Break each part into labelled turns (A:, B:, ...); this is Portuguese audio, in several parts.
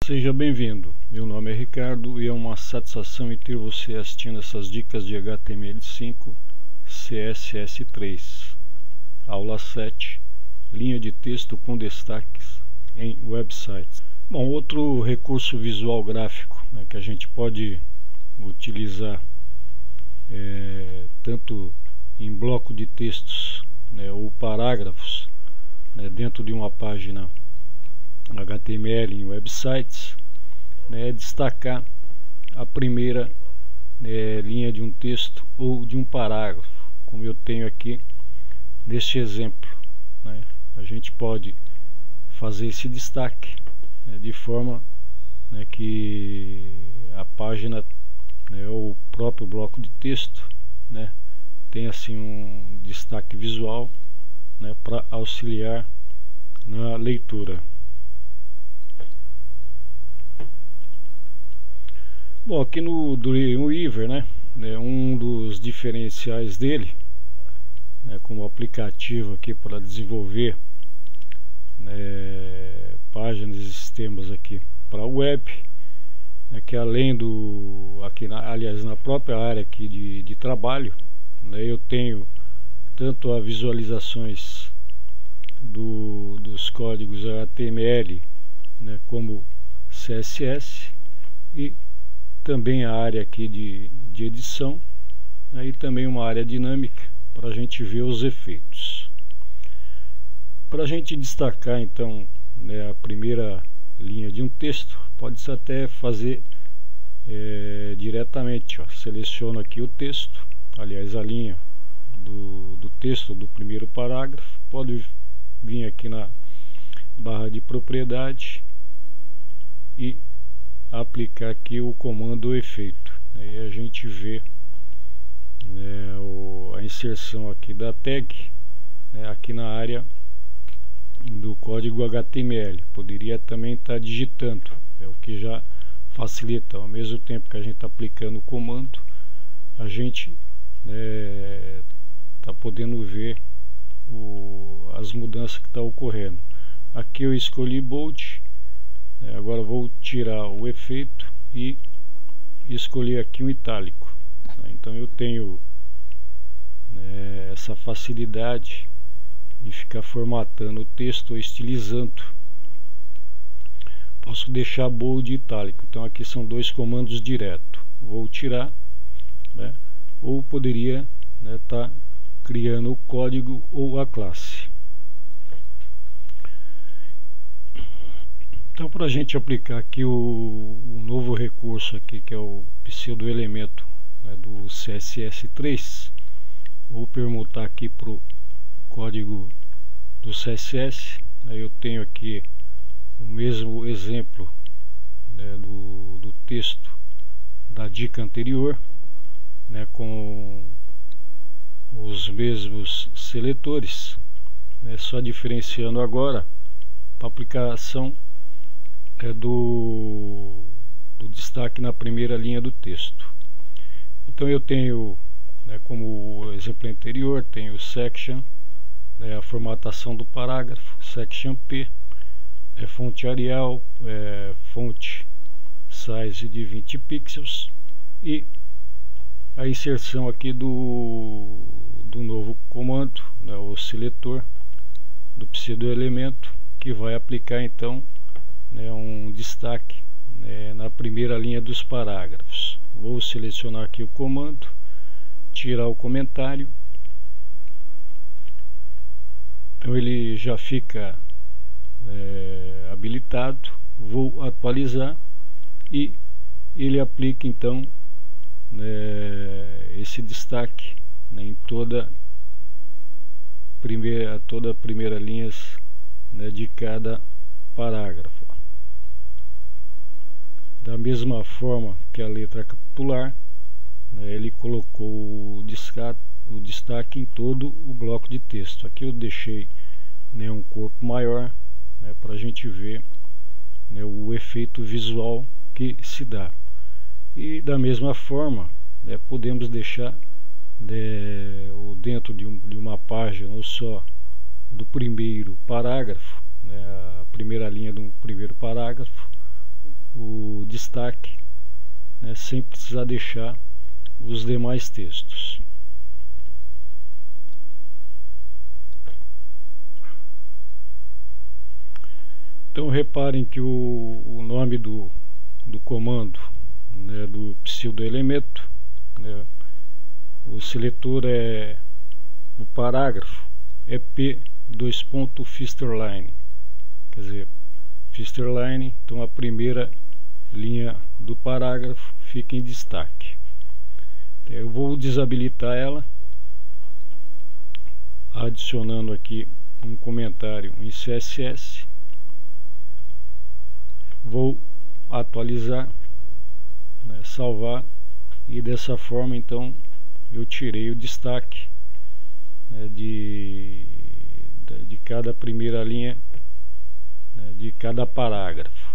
A: Seja bem-vindo, meu nome é Ricardo e é uma satisfação em ter você assistindo essas dicas de HTML5 CSS3 aula 7, linha de texto com destaques em websites. Bom, outro recurso visual gráfico, né, que a gente pode utilizar tanto em bloco de textos, né, ou parágrafos, né, dentro de uma página HTML em websites, né, destacar a primeira linha de um texto ou de um parágrafo, como eu tenho aqui neste exemplo, né. A gente pode fazer esse destaque, né, de forma, né, que a página, né, ou o próprio bloco de texto, né, tem assim um destaque visual, né, para auxiliar na leitura. Bom, aqui no Dreamweaver, né, um dos diferenciais dele, né, como aplicativo aqui para desenvolver, né, páginas e sistemas aqui para web, né, que além do, aqui aliás, na própria área aqui de trabalho, né, eu tenho tanto as visualizações dos códigos HTML, né, como CSS, e também a área aqui de edição, né, e também uma área dinâmica para a gente ver os efeitos. Para a gente destacar então, né, a primeira linha de um texto, pode-se até fazer diretamente, ó, seleciono aqui o texto, aliás a linha do texto do primeiro parágrafo, pode vir aqui na barra de propriedade e aplicar aqui o comando efeito, aí a gente vê, né, a inserção aqui da tag, né, aqui na área do código HTML. Poderia também estar digitando, é o que já facilita. Ao mesmo tempo que a gente está aplicando o comando, a gente está podendo ver as mudanças que estão ocorrendo. Aqui eu escolhi bold. Agora vou tirar o efeito e escolher aqui um itálico. Então eu tenho essa facilidade de ficar formatando o texto ou estilizando. Posso deixar bold e itálico. Então aqui são dois comandos direto. Vou tirar, né, ou poderia estar criando o código ou a classe. Então, para a gente aplicar aqui o novo recurso aqui, que é o pseudo elemento, né, do CSS3, vou permutar aqui para o código do CSS. Eu tenho aqui o mesmo exemplo, né, do texto da dica anterior, né, com os mesmos seletores, né, só diferenciando agora para aplicação do destaque na primeira linha do texto. Então eu tenho, né, como o exemplo anterior, tenho o section, né, a formatação do parágrafo, section P, fonte Arial, fonte size de 20 pixels, e a inserção aqui do novo comando, né, o seletor do pseudo elemento, que vai aplicar então, né, um destaque, né, na primeira linha dos parágrafos. Vou selecionar aqui o comando, tirar o comentário. Então ele já fica habilitado. Vou atualizar e ele aplica então, esse destaque, né, em toda a primeira linha, né, de cada parágrafo. Da mesma forma que a letra capitular, né, ele colocou o destaque em todo o bloco de texto. Aqui eu deixei, né, um corpo maior, né, para a gente ver, né, o efeito visual que se dá. E da mesma forma, né, podemos deixar dentro de uma página ou só do primeiro parágrafo, né, a primeira linha do primeiro parágrafo, destaque, né, sem precisar deixar os demais textos. Então reparem que o nome do comando, né, do pseudoelemento, né, o seletor é o parágrafo é P:\Fisterline, quer dizer, Fisterline, então a primeira linha do parágrafo fica em destaque. Eu vou desabilitar ela, adicionando aqui um comentário em CSS. Vou atualizar, né, salvar, e dessa forma então eu tirei o destaque, né, de cada primeira linha, né, de cada parágrafo.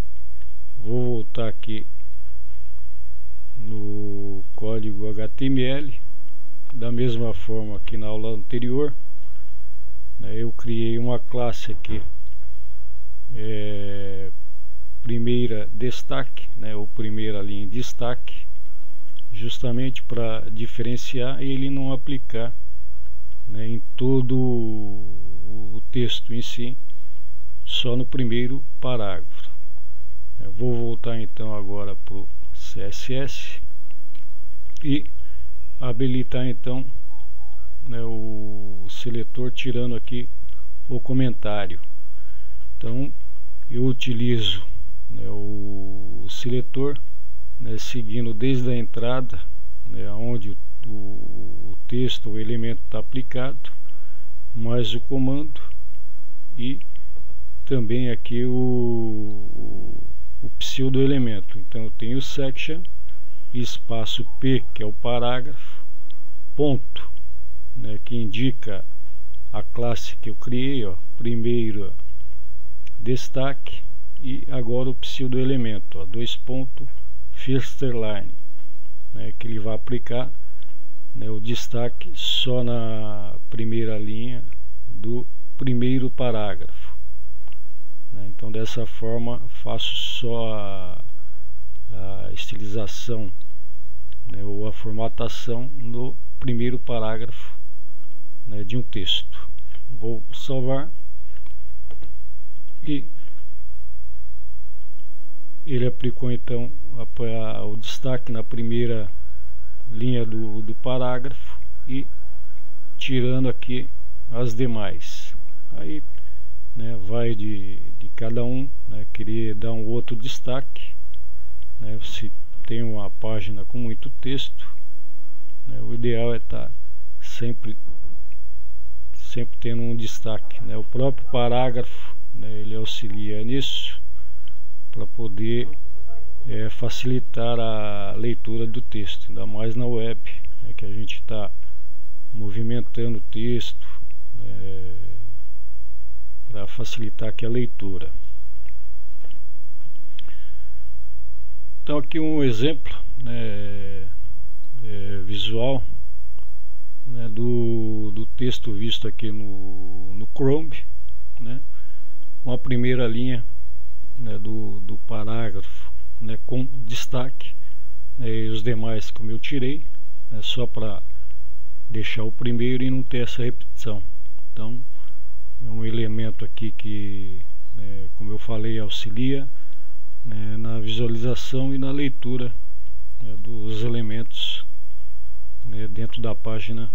A: Vou voltar aqui no código HTML, da mesma forma que na aula anterior, né, eu criei uma classe aqui, primeira destaque, né, ou primeira linha em destaque, justamente para diferenciar e ele não aplicar, né, em todo o texto em si, só no primeiro parágrafo. Eu vou voltar então agora para o CSS e habilitar então, né, o seletor, tirando aqui o comentário. Então eu utilizo, né, o seletor, né, seguindo desde a entrada, né, onde o texto, o elemento está aplicado, mais o comando, e também aqui o pseudoelemento. Então eu tenho section, espaço P, que é o parágrafo, ponto, né, que indica a classe que eu criei, ó, primeiro destaque, e agora o pseudoelemento, ó, Fisterline, né, que ele vai aplicar, né, o destaque só na primeira linha do primeiro parágrafo, né. Então dessa forma faço só a estilização, né, ou a formatação no primeiro parágrafo, né, de um texto. Vou salvar e ele aplicou então o destaque na primeira linha do parágrafo e tirando aqui as demais. Aí, né, vai de cada um, né, querer dar um outro destaque, né, se tem uma página com muito texto, né, o ideal é estar sempre tendo um destaque, né. O próprio parágrafo, né, ele auxilia nisso para poder facilitar a leitura do texto, ainda mais na web, né, que a gente está movimentando o texto, para facilitar aqui a leitura. Então aqui um exemplo, né, visual, né, do texto visto aqui no Chrome, né, com a primeira linha, né, do parágrafo, né, com destaque, né, e os demais como eu tirei, né, só para deixar o primeiro e não ter essa repetição. Então é um elemento aqui que, como eu falei, auxilia, né, na visualização e na leitura, né, dos elementos, né, dentro da página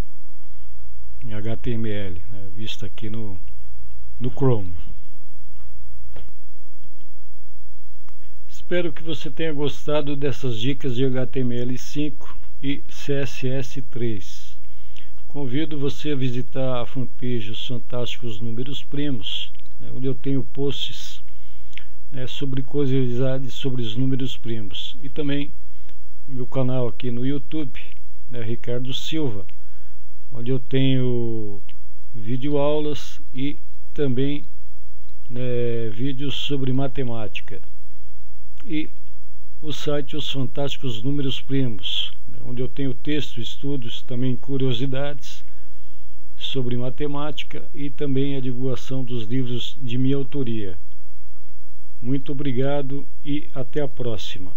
A: em HTML, né, vista aqui no Chrome. Espero que você tenha gostado dessas dicas de HTML5 e CSS3. Convido você a visitar a fanpage Os Fantásticos Números Primos, né, onde eu tenho posts, né, sobre curiosidades sobre os números primos, e também meu canal aqui no YouTube, né, Ricardo Silva, onde eu tenho videoaulas e também, né, vídeos sobre matemática, e o site Os Fantásticos Números Primos, né, onde eu tenho texto, estudos, também curiosidades sobre matemática e também a divulgação dos livros de minha autoria. Muito obrigado e até a próxima.